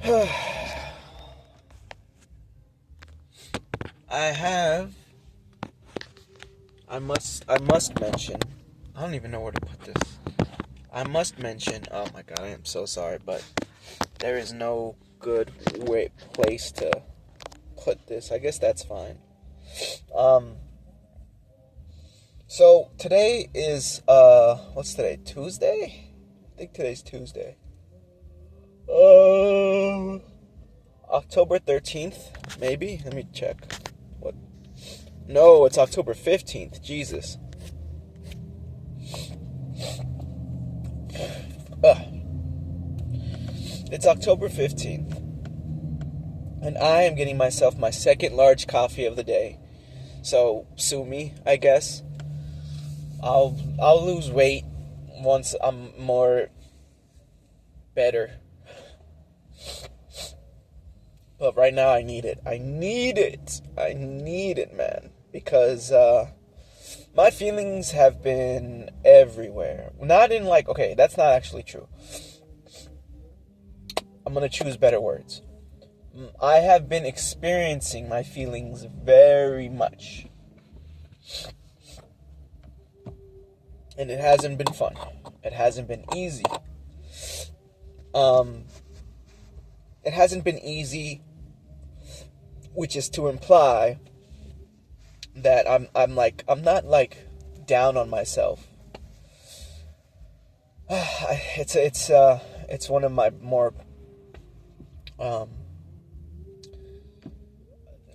I have. I must mention. I don't even know where to put this. I must mention. Oh my god, I am so sorry, but there is no good place to put this. I guess that's fine. Um. So today is what's today? Tuesday? I think today's Tuesday. Uh, October 13th, maybe. Let me check. What? No, it's October 15th. Jesus. Ugh. It's October 15th, and I am getting myself my second large coffee of the day. So, sue me, I guess. I'll lose weight once I'm more better. But right now I need it. I need it. I need it, man. Because my feelings have been everywhere. Not in like, okay, that's not actually true. I'm going to choose better words. I have been experiencing my feelings very much. And it hasn't been fun. It hasn't been easy. It hasn't been easy, which is to imply that I'm not like down on myself. It's one of my more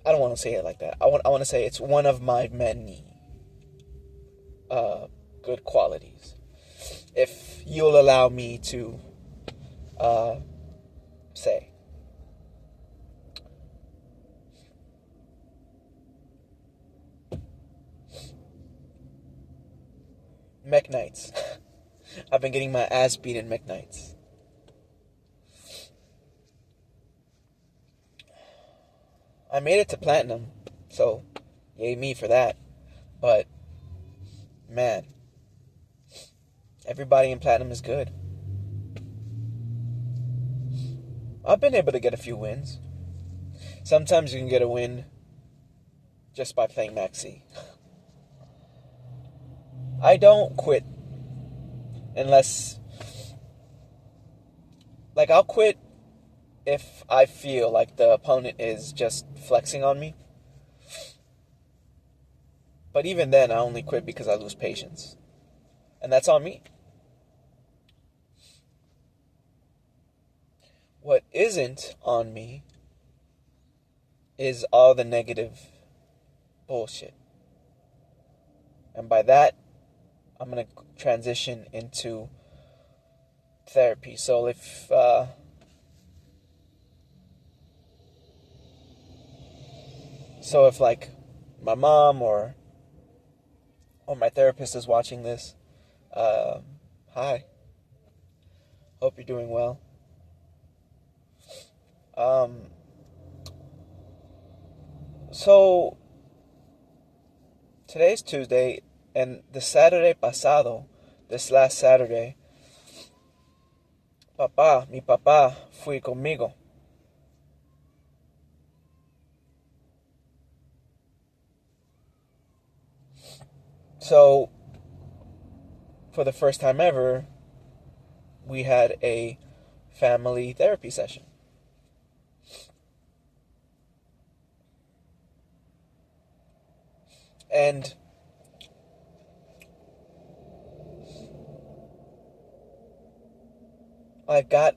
I don't want to say it like that. I want to say it's one of my many good qualities. If you'll allow me to say. Mech nights. I've been getting my ass beat in mech nights. I made it to platinum, so yay me for that. But man, everybody in platinum is good. I've been able to get a few wins. Sometimes you can get a win just by playing Maxi. I don't quit unless, like, I'll quit if I feel like the opponent is just flexing on me. But even then, I only quit because I lose patience. And that's on me. What isn't on me is all the negative bullshit. And by that, I'm going to transition into therapy. So if like my mom or my therapist is watching this, hi. Hope you're doing well. So today's Tuesday, and the Saturday pasado, this last Saturday, mi papá fui conmigo. So, for the first time ever, we had a family therapy session. And I've got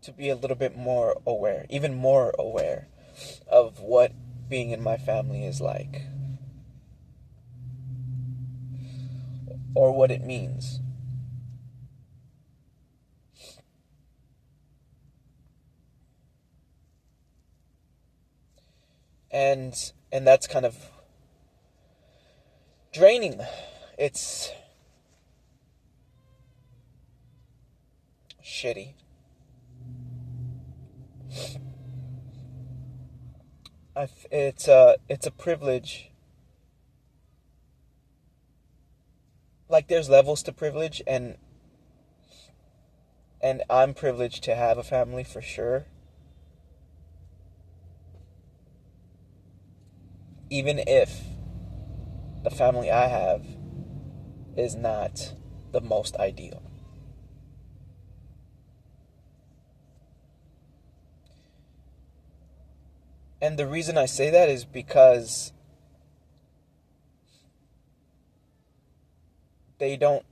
to be a little bit more aware, even more aware of what being in my family is like. Or what it means. And that's kind of draining. It's shitty. It's a privilege. Like, there's levels to privilege, and I'm privileged to have a family for sure. even if the family I have is not the most ideal. And the reason I say that is because they don't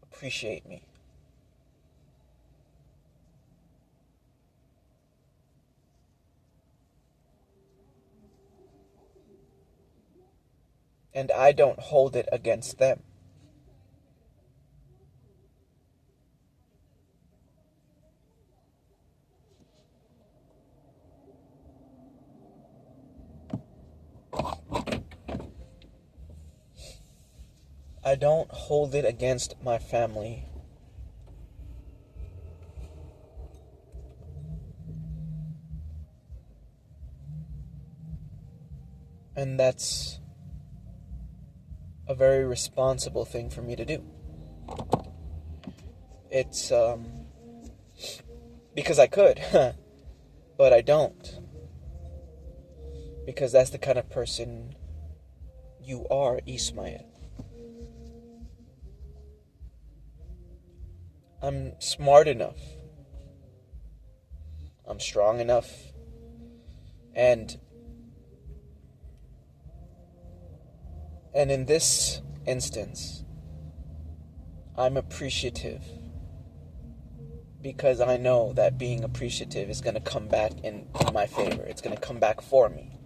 appreciate me. And I don't hold it against them. I don't hold it against my family. And that's a very responsible thing for me to do. It's because I could, but I don't. Because that's the kind of person you are, Ismail. I'm smart enough. I'm strong enough. And in this instance, I'm appreciative because I know that being appreciative is going to come back in my favor. It's going to come back for me.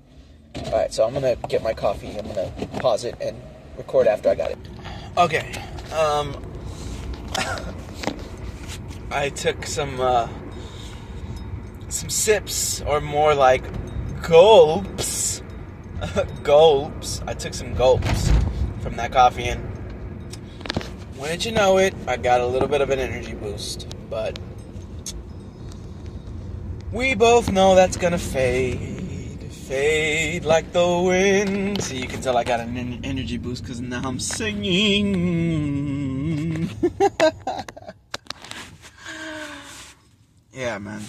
Alright, so I'm going to get my coffee. I'm going to pause it and record after I got it. Okay. I took some sips, or more like gulps. Gulps. I took some gulps from that coffee, and wouldn't you know it, I got a little bit of an energy boost. But we both know that's gonna fade like the wind. See, you can tell I got an energy boost because now I'm singing. Yeah, man.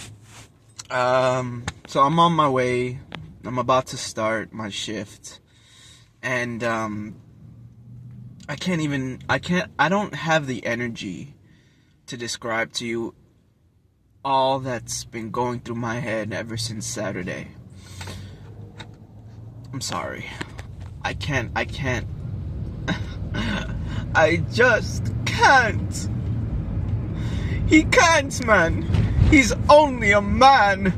So I'm on my way. I'm about to start my shift. And I don't have the energy to describe to you all that's been going through my head ever since Saturday. I'm sorry. I can't. I just can't. He can't, man. He's only a man.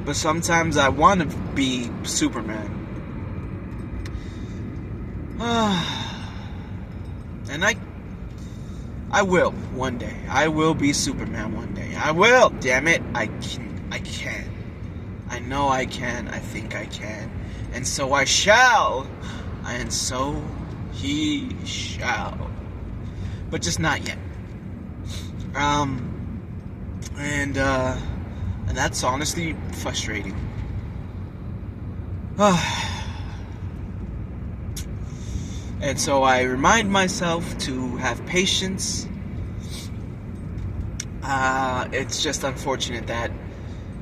But sometimes I want to be Superman. And I will one day. I will be Superman one day. I will. Damn it. I can. I know I can. I think I can. And so I shall. And so he shall. But just not yet. And that's honestly frustrating. And so I remind myself to have patience. It's just unfortunate that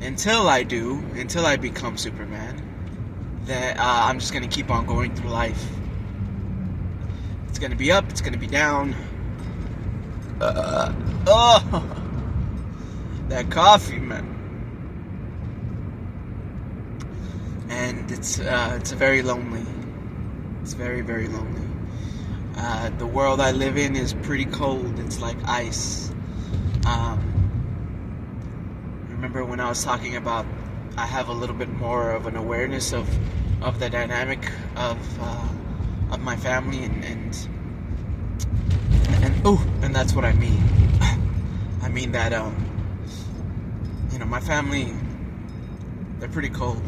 until I become Superman, that I'm just gonna keep on going through life. It's gonna be up, it's gonna be down. That coffee, man. And it's very lonely. It's very, very lonely. The world I live in is pretty cold. It's like ice. Remember when I was talking about I have a little bit more of an awareness of the dynamic of my family and that's what I mean. I mean that my family, they're pretty cold.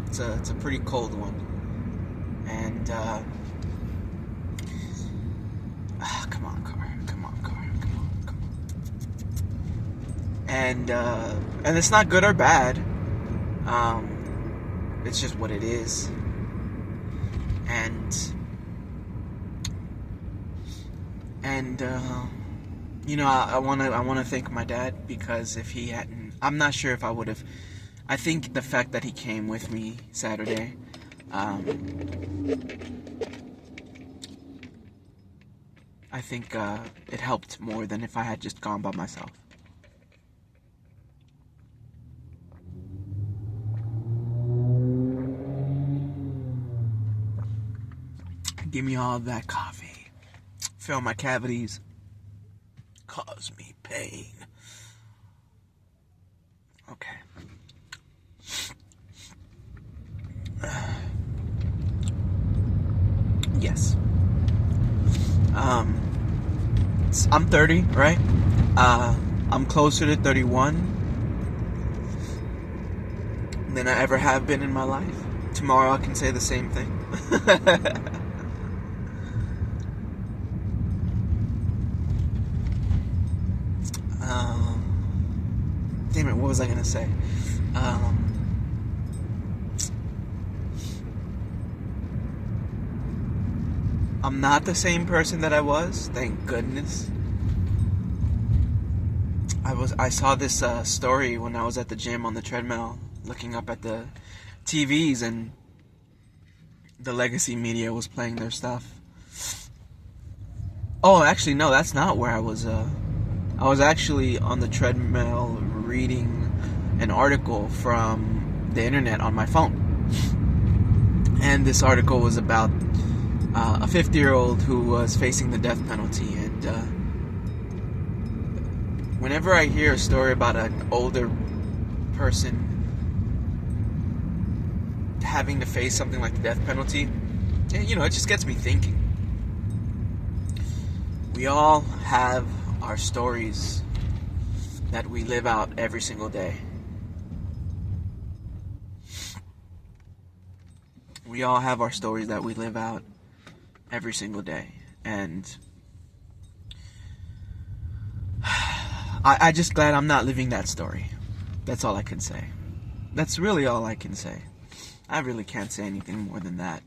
It's a pretty cold one. And come on, car. And it's not good or bad. It's just what it is. And I want to thank my dad, because if he hadn't I'm not sure if I would have. I think the fact that he came with me Saturday, I think it helped more than if I had just gone by myself. Give me all that coffee. Fill my cavities. Cause me pain. Okay. Yes. I'm 30, right? I'm closer to 31 than I ever have been in my life. Tomorrow I can say the same thing. Damn it, what was I gonna say? I'm not the same person that I was, thank goodness. I saw this story when I was at the gym on the treadmill, looking up at the TVs, and the legacy media was playing their stuff. Oh, actually, no, that's not where I was. I was actually on the treadmill reading an article from the internet on my phone. And this article was about a 50-year-old who was facing the death penalty. And whenever I hear a story about an older person having to face something like the death penalty, it just gets me thinking. We all have our stories that we live out every single day. We all have our stories that we live out every single day. And I just glad I'm not living that story. That's all I can say. That's really all I can say. I really can't say anything more than that.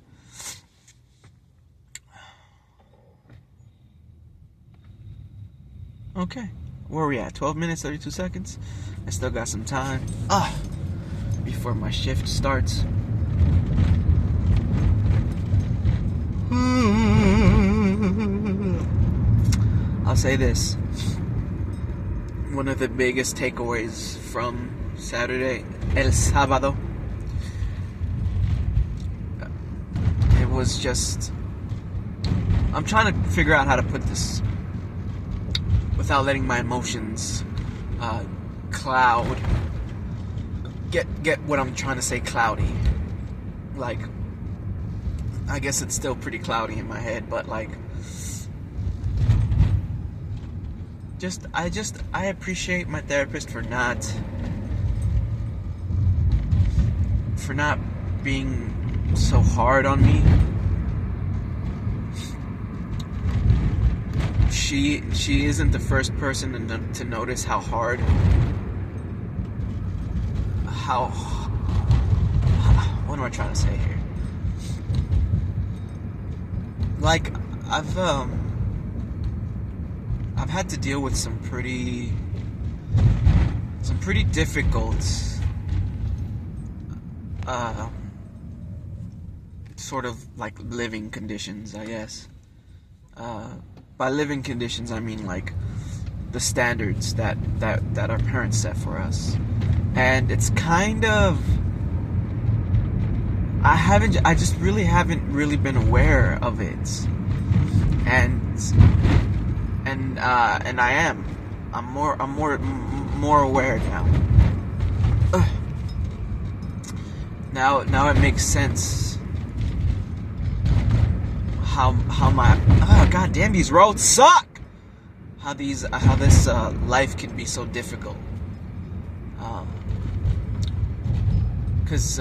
Okay, where are we at? 12 minutes, 32 seconds? I still got some time. Before my shift starts. I'll say this. One of the biggest takeaways from Saturday, El Sábado, it was just... I'm trying to figure out how to put this without letting my emotions cloud. Get what I'm trying to say cloudy. Like, I guess it's still pretty cloudy in my head, but like, I appreciate my therapist for not being so hard on me. She isn't the first person to notice how hard, what am I trying to say here? Like, I've had to deal with some pretty difficult sort of like living conditions, I guess. By living conditions, I mean like the standards that our parents set for us. And it's kind of, I just really haven't really been aware of it. And I am. I'm more aware now. Now it makes sense how my god damn, these roads suck. How this life can be so difficult. Cause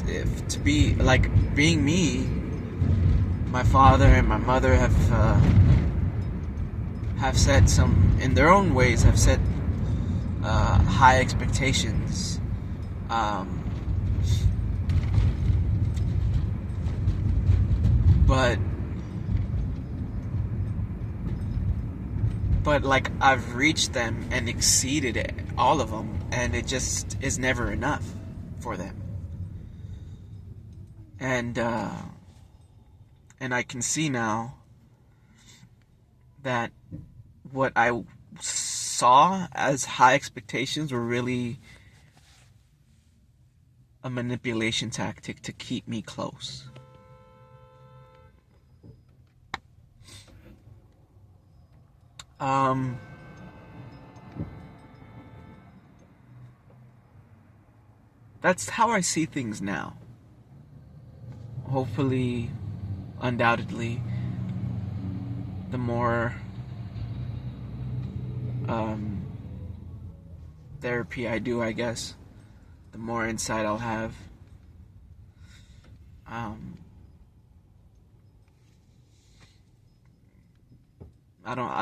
if to be like being me, my father and my mother have set some, in their own ways, have set high expectations. But but like I've reached them and exceeded all of them, and it just is never enough for them. And I can see now that what I saw as high expectations were really a manipulation tactic to keep me close. That's how I see things now. Hopefully, undoubtedly, the more therapy I do, I guess, the more insight I'll have. I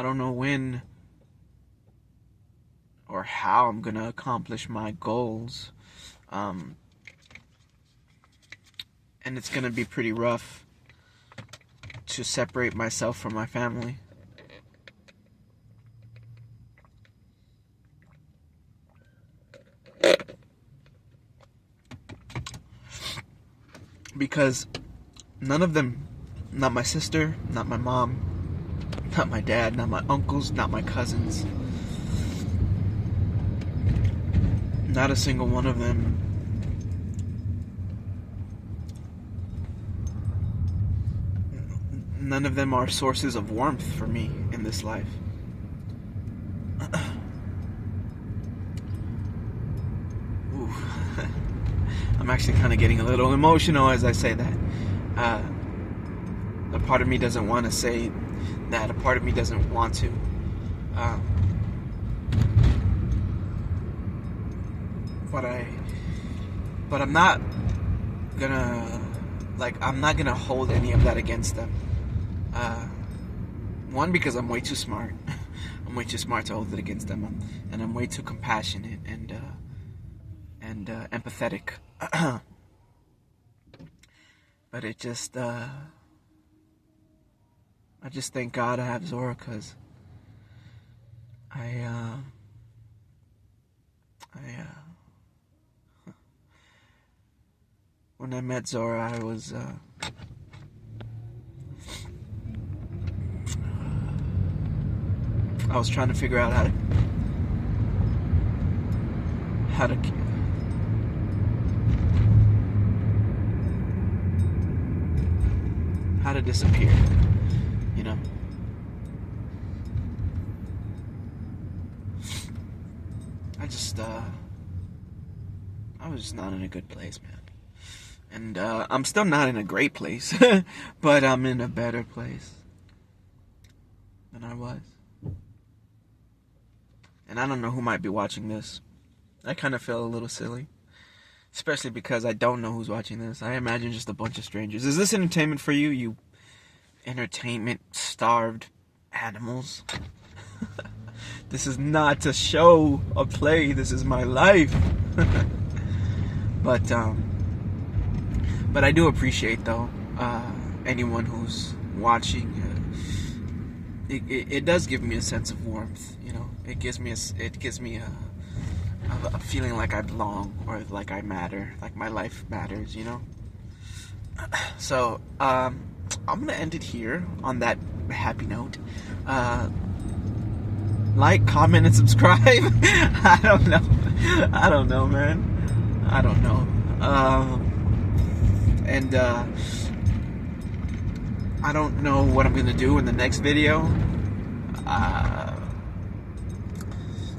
don't know when or how I'm gonna accomplish my goals. And it's gonna be pretty rough to separate myself from my family. Because none of them, not my sister, not my mom, not my dad, not my uncles, not my cousins, not a single one of them none of them are sources of warmth for me in this life. Ooh. I'm actually kind of getting a little emotional as I say that. A part of me doesn't want to say that. A part of me doesn't want to. But I'm not gonna, I'm not gonna hold any of that against them. One, because I'm way too smart. I'm way too smart to hold it against them, and I'm way too compassionate and empathetic. But it just, I just thank God I have Zora, because when I met Zora, I was trying to figure out how to disappear, you know. I was just not in a good place, man. And I'm still not in a great place, but I'm in a better place than I was. And I don't know who might be watching this. I kind of feel a little silly, especially because I don't know who's watching this. I imagine just a bunch of strangers. Is this entertainment for you, you entertainment-starved animals? This is not a show, a play. This is my life. But I do appreciate, though, anyone who's watching. It does give me a sense of warmth, you know. It gives me a feeling like I belong, or like I matter, like my life matters, you know. So I'm gonna end it here on that happy note. Like, comment, and subscribe. I don't know, man. I don't know. I don't know what I'm gonna do in the next video.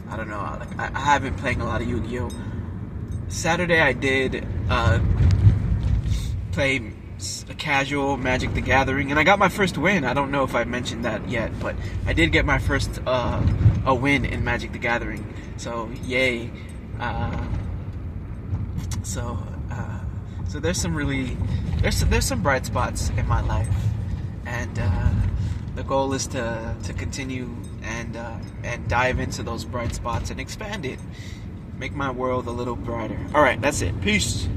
I don't know. I have been playing a lot of Yu-Gi-Oh! Saturday I did play a casual Magic the Gathering, and I got my first win. I don't know if I mentioned that yet, but I did get my first a win in Magic the Gathering. So yay! So there's some there's some bright spots in my life, and the goal is to continue and dive into those bright spots and expand it, make my world a little brighter. All right, that's it. Peace.